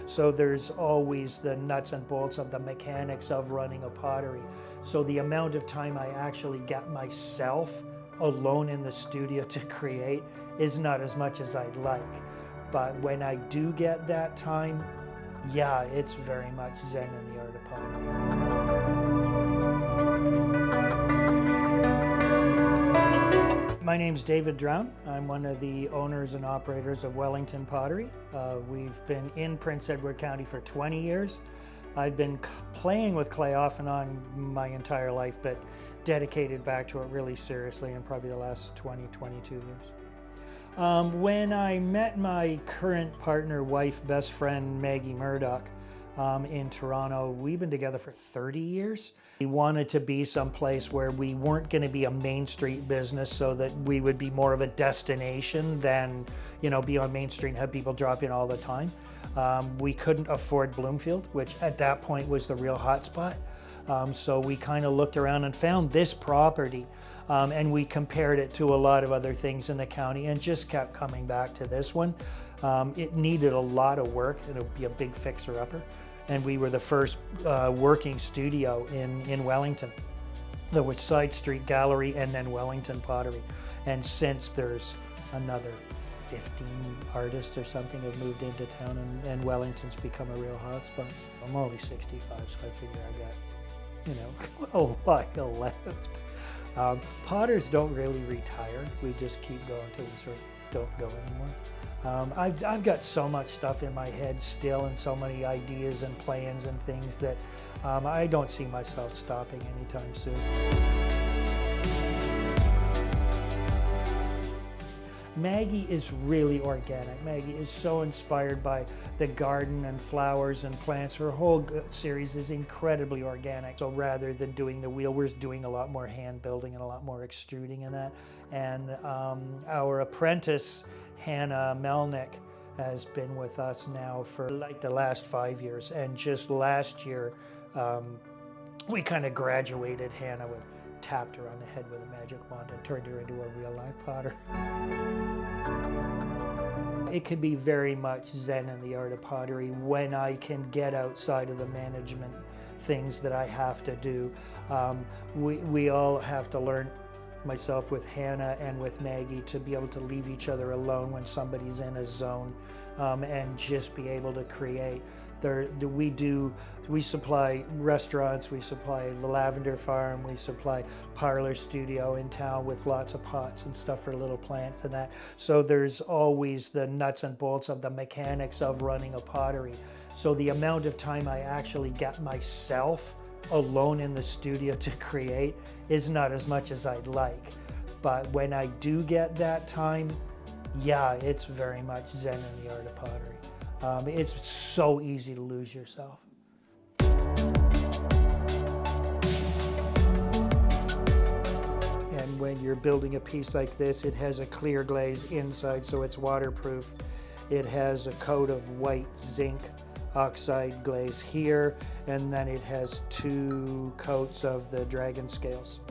So there's always the nuts and bolts of the mechanics of running a pottery. So the amount of time I actually get myself alone in the studio to create is not as much as I'd like. But when I do get that time, yeah, it's very much Zen in the art of pottery. My name's David Drown. I'm one of the owners and operators of Wellington Pottery. We've been in Prince Edward County for 20 years. I've been playing with clay off and on my entire life, but dedicated back to it really seriously in probably the last 22 years. When I met my current partner, wife, best friend, Maggie Murdoch, in Toronto, we've been together for 30 years. We wanted to be someplace where we weren't going to be a Main Street business, so that we would be more of a destination than, be on Main Street and have people drop in all the time. We couldn't afford Bloomfield, which at that point was the real hot spot. So we kind of looked around and found this property, and we compared it to a lot of other things in the county and just kept coming back to this one. It needed a lot of work, and it would be a big fixer-upper. And we were the first working studio in Wellington. There was Side Street Gallery and then Wellington Pottery. And since there's another 15 artists or something have moved into town, and Wellington's become a real hotspot. I'm only 65, so I figure I got, a while left. Potters don't really retire. We just keep going till we sort of don't go anymore. I've got so much stuff in my head still, and so many ideas and plans and things that I don't see myself stopping anytime soon. Maggie is really organic. Maggie is so inspired by the garden and flowers and plants. Her whole series is incredibly organic. So rather than doing the wheel, we're doing a lot more hand building and a lot more extruding in that. And our apprentice, Hannah Melnick, has been with us now for like the last 5 years. And just last year, we kind of graduated Hannah with tapped her on the head with a magic wand and turned her into a real life potter. It can be very much Zen in the art of pottery when I can get outside of the management things that I have to do. We all have to learn, myself with Hannah and with Maggie, to be able to leave each other alone when somebody's in a zone, and just be able to create. We supply restaurants, we supply the Lavender Farm, we supply parlor studio in town with lots of pots and stuff for little plants and that. So there's always the nuts and bolts of the mechanics of running a pottery. So the amount of time I actually get myself alone in the studio to create is not as much as I'd like. But when I do get that time, yeah, it's very much Zen in the art of pottery. It's so easy to lose yourself. And when you're building a piece like this, it has a clear glaze inside, so it's waterproof. It has a coat of white zinc oxide glaze here, and then it has 2 coats of the dragon scales.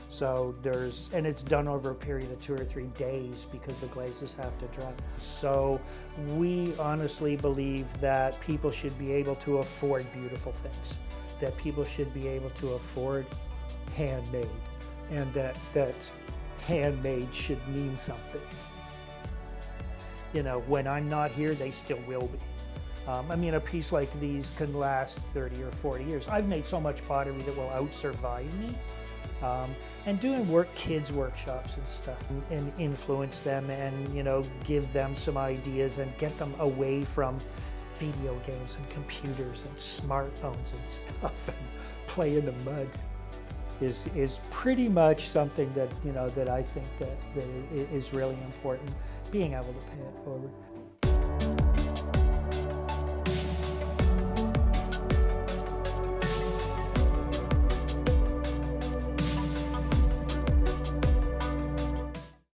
So and it's done over a period of 2 or 3 days because the glazes have to dry. So we honestly believe that people should be able to afford beautiful things, that people should be able to afford handmade, and that handmade should mean something. When I'm not here, they still will be. A piece like these can last 30 or 40 years. I've made so much pottery that will out-survive me. And doing kids workshops and stuff, and influence them, and give them some ideas and get them away from video games and computers and smartphones and stuff, and play in the mud is pretty much something that that I think that is really important, being able to pay it forward.